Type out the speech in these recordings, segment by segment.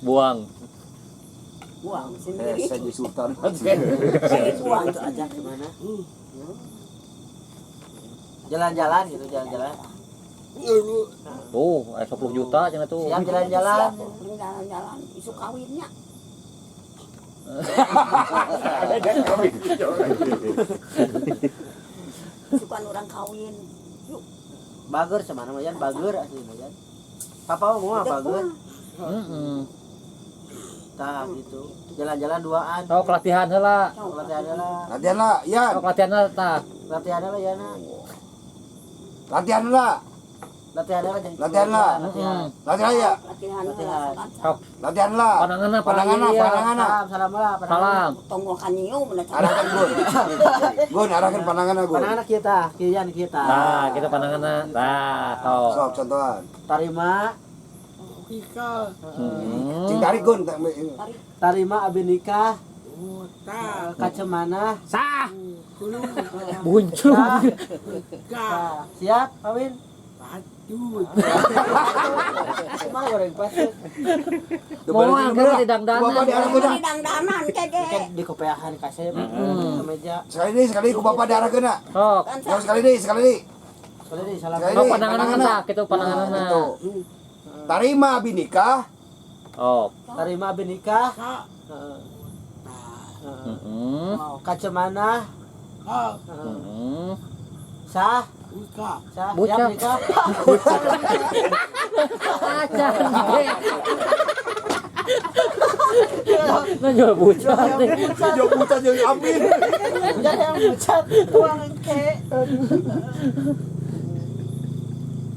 Buang sendiri. Saya jadi sultan. Buang itu aja gimana? Jalan-jalan gitu, jalan-jalan. tuh 10 juta cenah tuh. Siap jalan-jalan. Jalan-jalan isu kawinnya. Sukan orang kawin. Yuk. Bager semana mah yan, bager asli mah yan. Papa mau apa bager? Tah gitu. Jalan-jalan duaan. Oh kelatihan heula. Latihan lah. Latihan lah, ya. Oh kelatihan heula tah. Latihan lah ya na. Latihan lah. Latihan lah jadi. Latihan lah. Latihan ya. Latihan. Sok Latihan lah. pananganna Pananganna. Salam lah. Salam. Tonggol kanyiu Arahkan Gun. Gun, arahkan pandanganna Gun. Panangan kita, kian kita. Nah, kita pananganna. Tah, sok. Sok contohan. Tarima, Cing tarik Gun. tarima abi nikah. Kacamana. Sah. Muncul. Siap, kawin. Semua goreng pas. Mau angker di dangdanan. Bapak diarahkeun. Di dangdanan kege. Kan di kopeahan kasih ke meja. Sekali ku bapak diarahkeun na. Sok. Yang sekali deui. Boleh di salam. Sekali Oh deui. pananganna tah, kitu pananganna. Tarima abi nikah. Oh. Tarima abi nikah. Kacamana. Sah. Sah. Bucah. Siap nikah. Acan. Nah jual bucah. Jauh buta jeung amin. Jangan yang bucat tuang ke.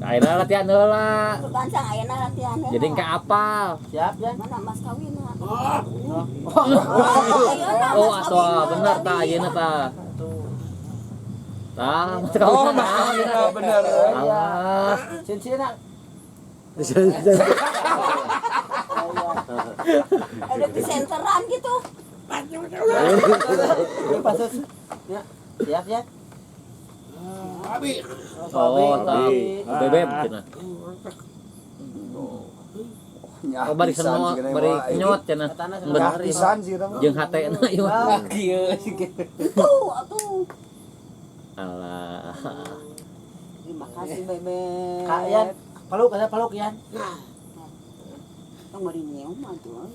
Ayeuna latihan heula. Gancang ayeuna latihan. Jadi engke apal. Siap ya. Mana mas kawin. Oh atuh bener tah ayeuna tah. Tah, mas kawin naon Bener. Alah. Cincin nak. Ada di senteran gitu. Pasus. Ya. Siap ya. Oh, tah. Bebek cenah. Oh bari seno, bari nyot cenah. Bener Pisan sih urang. jeung hatena ieu. Tuh, atuh. Alah. Terima kasih bebek. Kalian peluk ya. Tong bari nyeum atuh.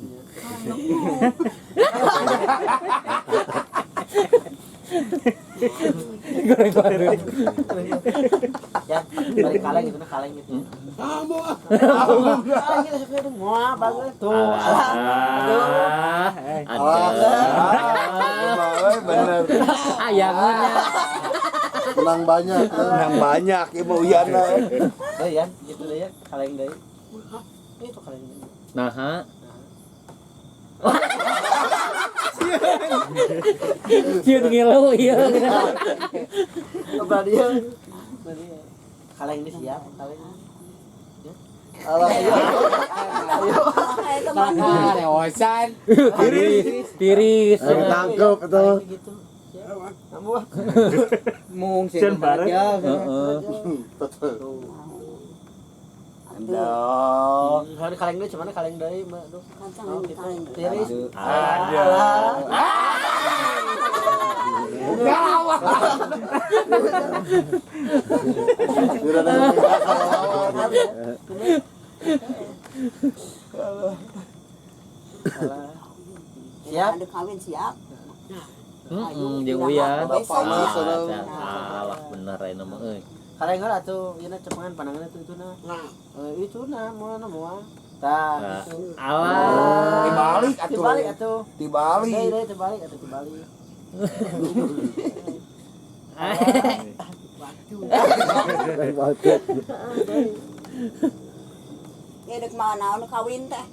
Ya, balik kaleng gitu nah kaleng gitu. Kaleng gitu sebenarnya muah bagus tuh. Bener. Ayangannya. Menang banyak ibu Uyana. Deh ya, gitu deh ya, kaleng deh. Itu kaleng deh. Nah, ha. Cium ngilu ieu. Coba dia. Kaleng ini siap, kaleng. Alah. Rewosan. Tiris. Tangkep itu. Gitu. Kamu Mung sih. Heeh. Aduh. Hari kaleng deh, cuman kaleng deh, Mbak. Aduh. Kancang kaleng. Tiris. Siap. Ada kawin siap. Jeung Uyan. Besok ya. Alah bener ayeuna mah euy. Kaleng heula atuh, ieu cepengan pandangan itu nah. Itu nah moal. Tah, itu. Alah. Dibalik atuh. Dibalik atuh. Dibalik. Deh, dibalik atuh dibalik. Ya dek mana nu kawin teh.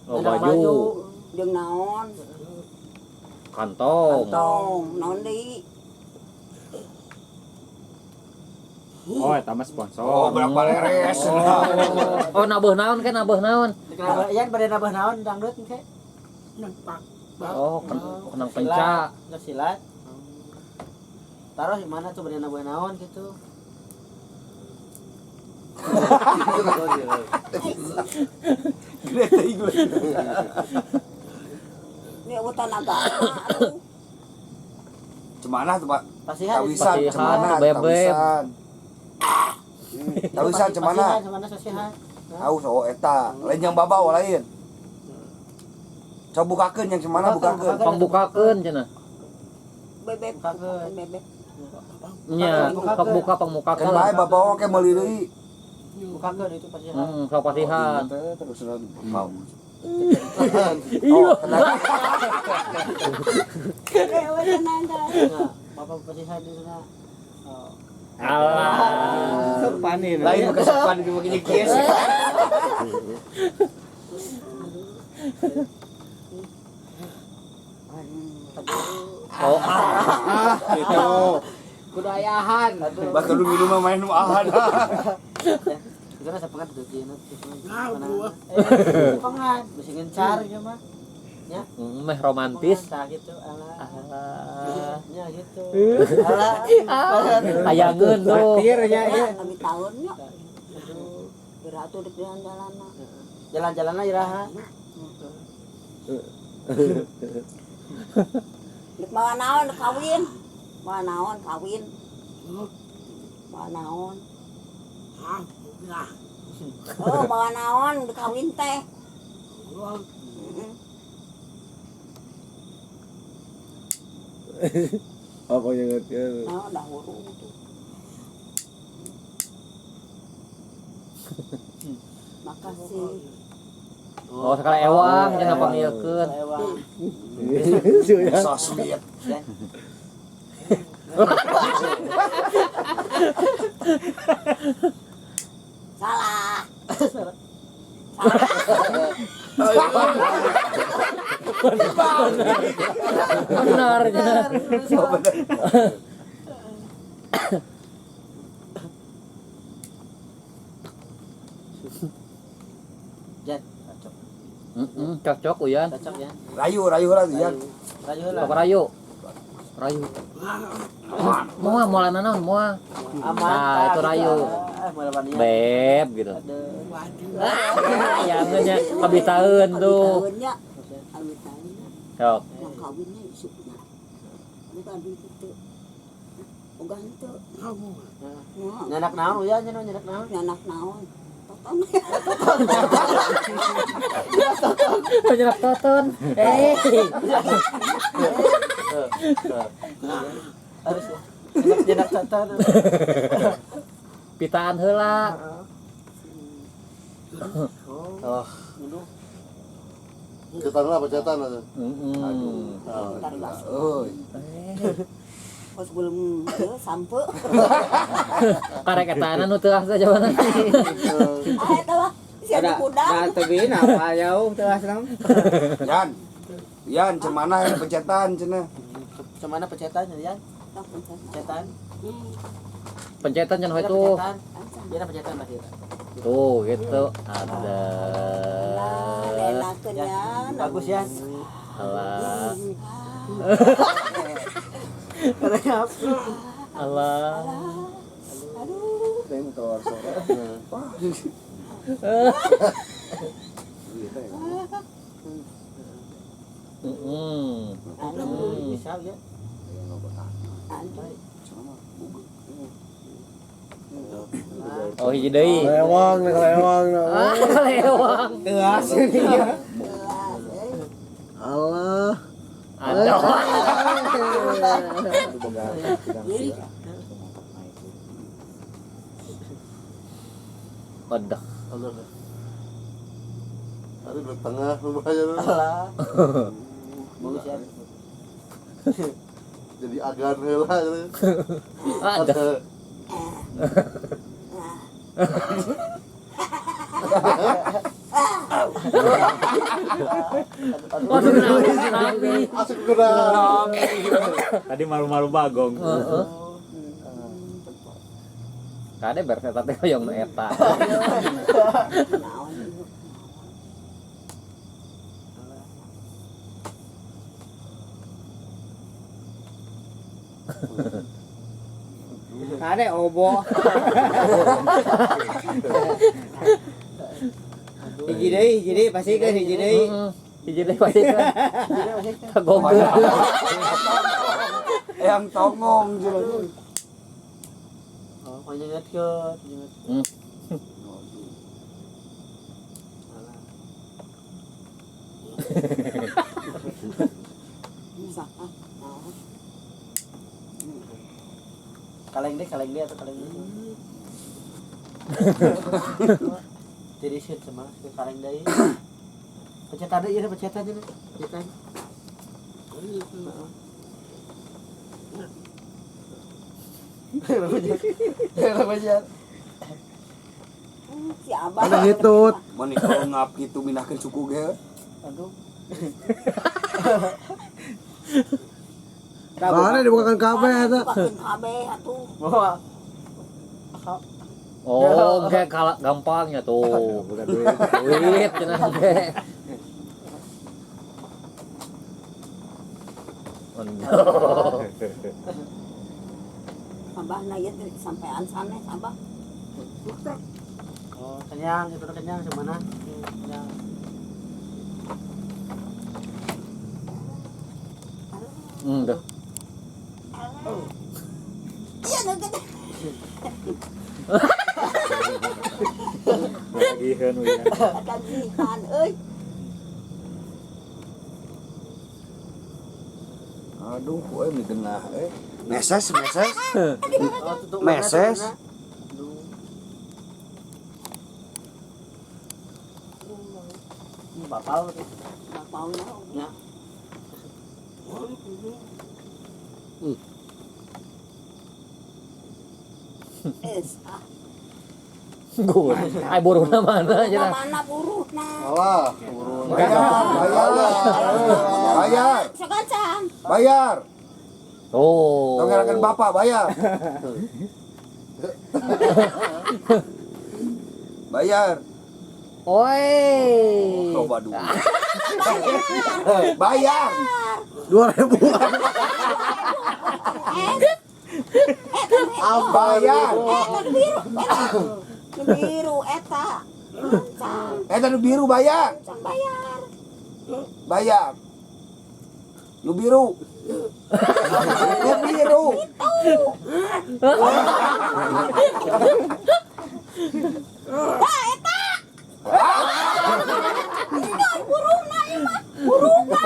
Oh baju. Jeung naon? Kantong. Tong, naon deui? Oh, eta mah sponsor. Oh, berapa leres. Oh nabeuh naon kan nabeuh naon? Kenapa yan bade nambah naon dangdut engke? Oh kenang penca. Nggak silat. Taruh di mana tuh bade nambah naon gitu. Gede teh gue. Ini hutan agama. Aduh. Cemana tuh Pak? Pasihan. Tawisan Pasihan, cemana? bebek. Tawisan. Tawisan cemana? Cemana sosihan. Tahu so eta, lain yang babaw lain. Coba bukakeun yang cemana bukakeun. Pangbukakeun cenah. Bebek. Bukakeun. Bebek. Nya, pangbuka Kan pangmukakeun. bae babaw ke meuli deui. Bukakeun itu pasihan. Sok pasihan. Terus mau. Iya. Hutan aja. Bapak pasihan di sana. Alah. Sopanin. Lain kesopan di begini kies. Oh, Itu. Kudu ayahan. Batu lu minum mah main ahan. Karena saya pengen tuh dia pengen mesti ngencar ya mah. Ya. meh romantis. Nah, gitu. Alah. Ya gitu. Hayangeun tuh. Tirnya ya. Kami tahunnya. Berat udah jalan-jalan. Jalan-jalan aja Raha. Dek mawa naon kawin. Mawa naon kawin. Mawa naon. Oh, mawa naon dek kawin teh. Apa yang ngerti? Nah, dah urung tuh. Makasih. Oh, sekali ewang jangan panggilkeun. So sweet. Salah. Benar cenah. Jan, cocok. Cocok Uyan. Cocok ya. Rayu lah ya. Rayu lah. Apa rayu? Rayu. Moa moalana naon moa? Aman. Nah, itu rayu. Beb gitu. Hayangeun nya kabitaeun tuh. Kawinnya. Kawin tahunnya. Sok. Yang kawinnya isuknya. Bukan gitu. Bukan itu. Nyanak naon ya, nyanak naon. Anak naon. Toton. Penyerak toton. Harus ya. Nyanak toton. Pitaan heula. Oh. Cetan apa cetan aja. Euy. Pas belum sampai. Karek etana nu teu asa jawaban. Ah, eta mah siapa kudang. Tebin apa jauh teu asram. Yan cemana yang pencetan cenah. Cemana pencetan ya? Pencetan. Pencetan cenah Iya, itu. pencetan. Iya, pencetan Mas. Tuh, gitu. Ada. Enakeun ya. Bagus ya. Alah. Kenapa? Alah. Aduh. Tem keluar suara. Bisa ya. Oh, hiji deui. Lewang. Ah, lewang. Geus ini. Allah. Aduh. Wadah. Ada di tengah lumayan. Bagus ya. Jadi agan heula. Ada. Waduh, nabi. Asik gerak. Tadi malu-malu bagong. Heeh. Kade beres eta teh hoyong nu eta. Ada obo. Hiji deui pasti kan hiji deui. Hiji deui pasti kan. Kagogel. Yang tongong jeung. Oh, panjenengan ke. Bisa. Kaleng deh atau kaleng deh. Jadi shit sama kaleng deh. Pencet aja pencet aja. Si Abah. Ada hitut. Mun kalau ngap kitu mindahkeun suku ge. Aduh. Karena dibukakan kabeh eta. Bukakan kabeh atuh. Bawa. Oh, kayak gampangnya tuh. Bukan duit. Duit cenah ge. Abah na ieu teh sampean sanes Abah. Oh, kenyang itu kenyang semana. Kenyang. Tuh. Iya deket. Lagihan we. Katagihan euy. Aduh, euy migenah euy. Meses. Oh, tutup Meses. Ini bapau tuh. Bapaunya. Ya. Gue, ay buruna mana cenah. Mana buruhna? Alah, Bayar. Sakacang. Bayar. Oh. Tongerakeun bapak bayar. Bayar. Oi. Coba dulu. Bayar. 2000. Bayar. Biru eta. Eta nu biru bayar. Cang bayar. Bayar. Nu biru. Nu biru. Dah eta. Ini burungna ieu mah. Burungna.